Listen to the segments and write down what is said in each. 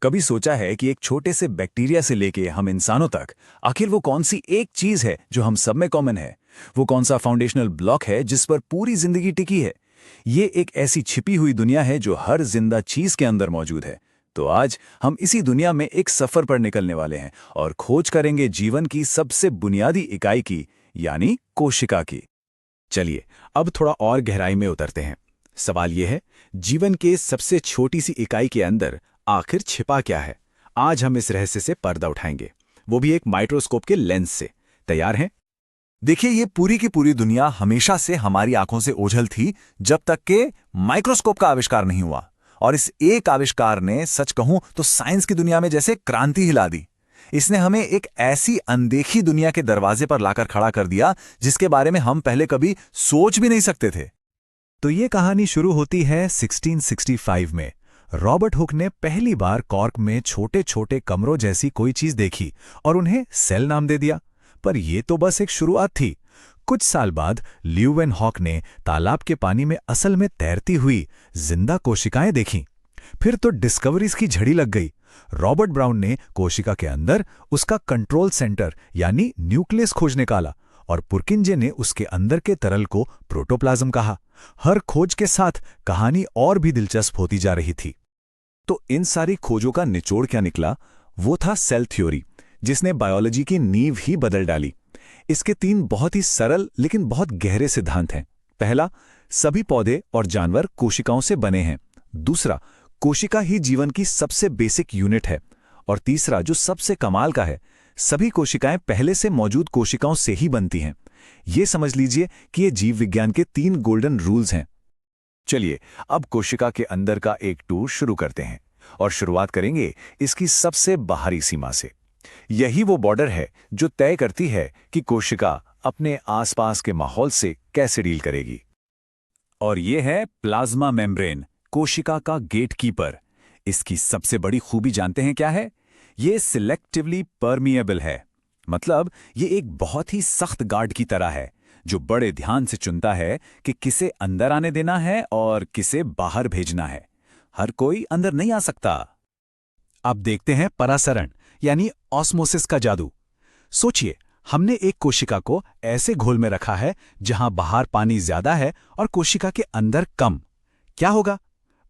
कभी सोचा है कि एक छोटे से बैक्टीरिया से लेके हम इंसानों तक आखिर वो कौन सी एक चीज है जो हम सब में कॉमन है? वो कौन सा फाउंडेशनल ब्लॉक है जिस पर पूरी जिंदगी टिकी है? ये एक ऐसी छिपी हुई दुनिया है जो हर जिंदा चीज के अंदर मौजूद है। तो आज हम इसी दुनिया में एक सफर पर निकलने वाले हैं और खोज करेंगे जीवन की सबसे बुनियादी इकाई की, यानी कोशिका की। चलिए अब थोड़ा और गहराई में उतरते हैं। सवाल यह है, जीवन के सबसे छोटी सी इकाई के अंदर आखिर छिपा क्या है? आज हम इस रहस्य से पर्दा उठाएंगे, वो भी एक माइक्रोस्कोप के लेंस से। तैयार हैं? देखिए, ये पूरी की पूरी दुनिया हमेशा से हमारी आंखों से ओझल थी, जब तक कि माइक्रोस्कोप का आविष्कार नहीं हुआ। और इस एक आविष्कार ने, सच कहूं तो, साइंस की दुनिया में जैसे क्रांति हिला दी। इसने हमें एक ऐसी अनदेखी दुनिया के दरवाजे पर लाकर खड़ा कर दिया जिसके बारे में हम पहले कभी सोच भी नहीं सकते थे। तो ये कहानी शुरू होती है 1665 में। रॉबर्ट हुक ने पहली बार कॉर्क में छोटे छोटे कमरों जैसी कोई चीज देखी और उन्हें सेल नाम दे दिया। पर यह तो बस एक शुरुआत थी। कुछ साल बाद ल्यूवेनहॉक ने तालाब के पानी में असल में तैरती हुई जिंदा कोशिकाएं देखीं। फिर तो डिस्कवरीज की झड़ी लग गई। रॉबर्ट ब्राउन ने कोशिका के अंदर उसका कंट्रोल सेंटर यानी न्यूक्लियस खोज निकाला और पुरकिंजे ने उसके अंदर के तरल को प्रोटोप्लाज्म कहा। हर खोज के साथ कहानी और भी दिलचस्प होती जा रही थी। तो इन सारी खोजों का निचोड़ क्या निकला? वो था सेल थ्योरी, जिसने बायोलॉजी की नींव ही बदल डाली। इसके 3 बहुत ही सरल लेकिन बहुत गहरे सिद्धांत हैं। पहला, सभी पौधे और जानवर कोशिकाओं से बने हैं। दूसरा, कोशिका ही जीवन की सबसे बेसिक यूनिट है। और तीसरा, जो सबसे कमाल का है, सभी कोशिकाएं पहले से मौजूद कोशिकाओं से ही बनती हैं। ये समझ लीजिए कि ये जीव विज्ञान के 3 गोल्डन रूल्स हैं। चलिए अब कोशिका के अंदर का एक टूर शुरू करते हैं और शुरुआत करेंगे इसकी सबसे बाहरी सीमा से। यही वो बॉर्डर है जो तय करती है कि कोशिका अपने आसपास के माहौल से कैसे डील करेगी। और ये है प्लाज्मा मेम्ब्रेन, कोशिका का गेटकीपर। इसकी सबसे बड़ी खूबी जानते हैं क्या है? ये सिलेक्टिवली परमिएबल है। मतलब ये एक बहुत ही सख्त गार्ड की तरह है जो बड़े ध्यान से चुनता है कि किसे अंदर आने देना है और किसे बाहर भेजना है। हर कोई अंदर नहीं आ सकता। अब देखते हैं परासरण यानी ऑस्मोसिस का जादू। सोचिए, हमने एक कोशिका को ऐसे घोल में रखा है जहां बाहर पानी ज्यादा है और कोशिका के अंदर कम। क्या होगा?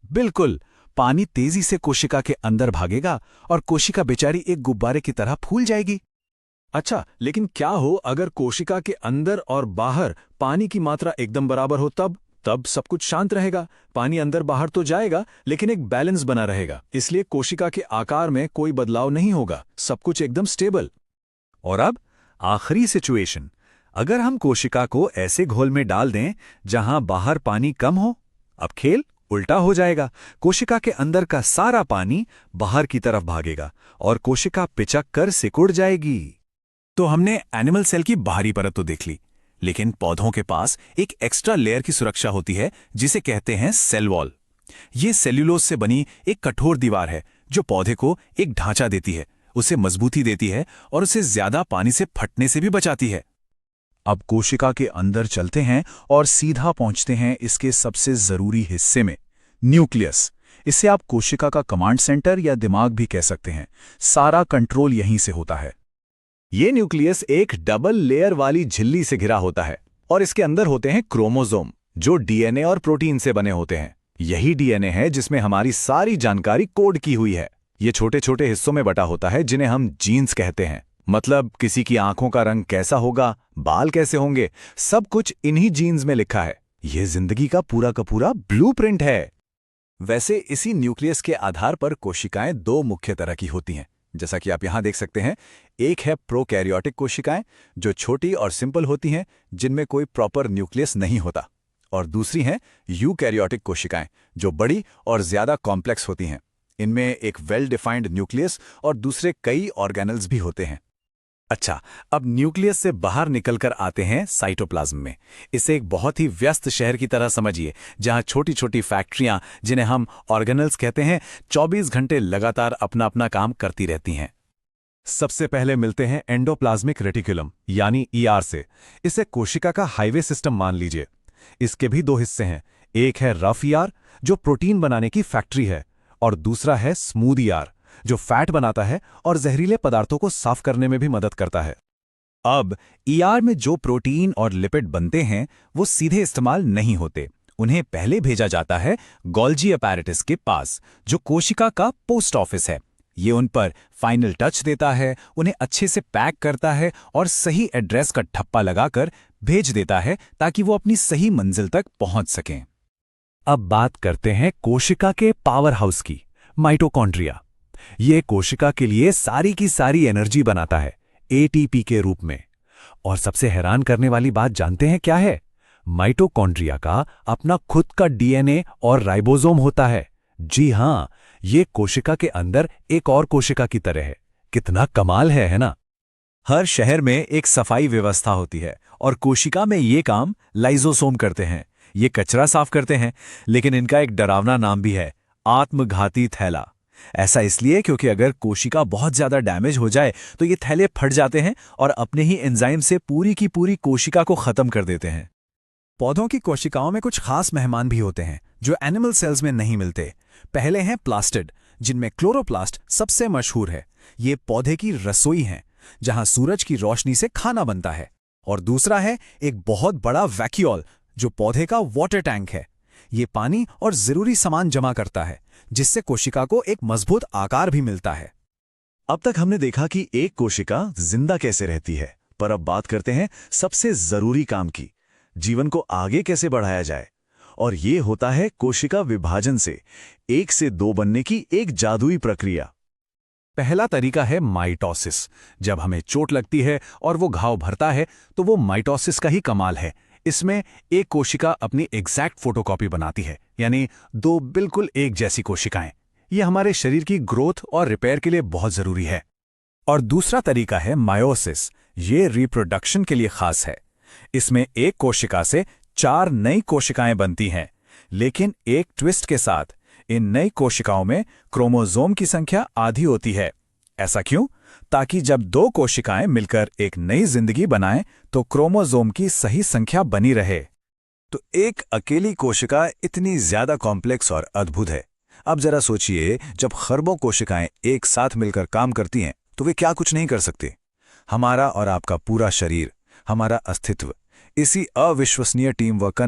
बिल्कुल, पानी तेजी से कोशिका के अंदर भागेगा और कोशिका बेचारी एक गुब्बारे की तरह फूल जाएगी। अच्छा, लेकिन क्या हो अगर कोशिका के अंदर और बाहर पानी की मात्रा एकदम बराबर हो? तब सब कुछ शांत रहेगा। पानी अंदर बाहर तो जाएगा लेकिन एक बैलेंस बना रहेगा। इसलिए कोशिका के आकार में कोई बदलाव नहीं होगा, सब कुछ एकदम स्टेबल। और अब आखिरी सिचुएशन, अगर हम कोशिका को ऐसे घोल में डाल दें जहां बाहर पानी कम हो, अब खेल उल्टा हो जाएगा। कोशिका के अंदर का सारा पानी बाहर की तरफ भागेगा और कोशिका पिचक कर सिकुड़ जाएगी। तो हमने एनिमल सेल की बाहरी परत तो देख ली, लेकिन पौधों के पास एक एक्स्ट्रा लेयर की सुरक्षा होती है जिसे कहते हैं सेल वॉल। ये सेल्यूलोज से बनी एक कठोर दीवार है जो पौधे को एक ढांचा देती है, उसे मजबूती देती है और उसे ज्यादा पानी से फटने से भी बचाती है। अब कोशिका के अंदर चलते हैं और सीधा पहुंचते हैं इसके सबसे जरूरी हिस्से में, न्यूक्लियस। इसे आप कोशिका का कमांड सेंटर या दिमाग भी कह सकते हैं। सारा कंट्रोल यहीं से होता है। ये न्यूक्लियस एक डबल लेयर वाली झिल्ली से घिरा होता है और इसके अंदर होते हैं क्रोमोसोम जो डीएनए और प्रोटीन से बने होते हैं। यही डीएनए है जिसमें हमारी सारी जानकारी कोड की हुई है। ये छोटे छोटे हिस्सों में बटा होता है जिन्हें हम जीन्स कहते हैं। मतलब किसी की आंखों का रंग कैसा होगा, बाल कैसे होंगे, सब कुछ इन्हीं जीन्स में लिखा है। यह जिंदगी का पूरा ब्लूप्रिंट है। वैसे इसी न्यूक्लियस के आधार पर कोशिकाएं 2 मुख्य तरह की होती हैं, जैसा कि आप यहां देख सकते हैं। एक है प्रोकैरियोटिक कोशिकाएं जो छोटी और सिंपल होती हैं, जिनमें कोई प्रॉपर न्यूक्लियस नहीं होता। और दूसरी हैं यूकैरियोटिक कोशिकाएं जो बड़ी और ज्यादा कॉम्प्लेक्स होती हैं। इनमें एक वेल डिफाइंड न्यूक्लियस और दूसरे कई ऑर्गेनल्स भी होते हैं। अच्छा, अब न्यूक्लियस से बाहर निकलकर आते हैं साइटोप्लाज्म में। इसे एक बहुत ही व्यस्त शहर की तरह समझिए, जहां छोटी छोटी फैक्ट्रियां, जिन्हें हम ऑर्गेनल्स कहते हैं, 24 घंटे लगातार अपना अपना काम करती रहती हैं। सबसे पहले मिलते हैं एंडोप्लाज्मिक रेटिकुलम यानी ईआर से। इसे कोशिका का हाईवे सिस्टम मान लीजिए। इसके भी 2 हिस्से हैं। एक है रफ ईआर जो प्रोटीन बनाने की फैक्ट्री है, और दूसरा है स्मूथ ईआर जो फैट बनाता है और जहरीले पदार्थों को साफ करने में भी मदद करता है। अब ईआर में जो प्रोटीन और लिपिड बनते हैं वो सीधे इस्तेमाल नहीं होते। उन्हें पहले भेजा जाता है गोल्जी अपैरेटस के पास, जो कोशिका का पोस्ट ऑफिस है। ये उन पर फाइनल टच देता है, उन्हें अच्छे से पैक करता है और सही एड्रेस का ठप्पा लगाकर भेज देता है ताकि वो अपनी सही मंजिल तक पहुंच सकें। अब बात करते हैं कोशिका के पावर हाउस की, माइटोकॉन्ड्रिया। ये कोशिका के लिए सारी की सारी एनर्जी बनाता है एटीपी के रूप में। और सबसे हैरान करने वाली बात जानते हैं क्या है? माइटोकॉन्ड्रिया का अपना खुद का डीएनए और राइबोसोम होता है। जी हां, ये कोशिका के अंदर एक और कोशिका की तरह है। कितना कमाल है ना? हर शहर में एक सफाई व्यवस्था होती है और कोशिका में ये काम लाइसोसोम करते हैं। ये कचरा साफ करते हैं, लेकिन इनका एक डरावना नाम भी है, आत्मघाती थैला। ऐसा इसलिए क्योंकि अगर कोशिका बहुत ज्यादा डैमेज हो जाए तो ये थैले फट जाते हैं और अपने ही एंजाइम से पूरी की पूरी कोशिका को खत्म कर देते हैं। पौधों की कोशिकाओं में कुछ खास मेहमान भी होते हैं जो एनिमल सेल्स में नहीं मिलते। पहले हैं प्लास्टिड, जिनमें क्लोरोप्लास्ट सबसे मशहूर है। ये पौधे की रसोई हैं, जहां सूरज की रोशनी से खाना बनता है। और दूसरा है एक बहुत बड़ा वैक्यूल, जो पौधे का वाटर टैंक है। ये पानी और जरूरी सामान जमा करता है, जिससे कोशिका को एक मजबूत आकार भी मिलता है। अब तक हमने देखा कि एक कोशिका जिंदा कैसे रहती है, पर अब बात करते हैं सबसे जरूरी काम की, जीवन को आगे कैसे बढ़ाया जाए। और ये होता है कोशिका विभाजन से 1 से 2 बनने की एक जादुई प्रक्रिया। पहला तरीका है माइटोसिस। जब हमें चोट लगती है और वो घाव भरता है तो वो माइटोसिस का ही कमाल है। इसमें एक कोशिका अपनी एग्जैक्ट फोटोकॉपी बनाती है, यानी 2 बिल्कुल एक जैसी कोशिकाएं। ये हमारे शरीर की ग्रोथ और रिपेयर के लिए बहुत जरूरी है। और दूसरा तरीका है मायोसिस। ये रिप्रोडक्शन के लिए खास है। इसमें एक कोशिका से 4 नई कोशिकाएं बनती हैं, लेकिन एक ट्विस्ट के साथ। इन नई कोशिकाओं में क्रोमोसोम की संख्या आधी होती है। ऐसा क्यों? ताकि जब 2 कोशिकाएं मिलकर एक नई जिंदगी बनाएं तो क्रोमोसोम की सही संख्या बनी रहे। तो एक अकेली कोशिका इतनी ज्यादा कॉम्प्लेक्स और अद्भुत है। अब जरा सोचिए, जब खरबों कोशिकाएं एक साथ मिलकर काम करती हैं तो वे क्या कुछ नहीं कर सकती। हमारा और आपका पूरा शरीर, हमारा अस्तित्व इसी अविश्वसनीय टीम वर्क का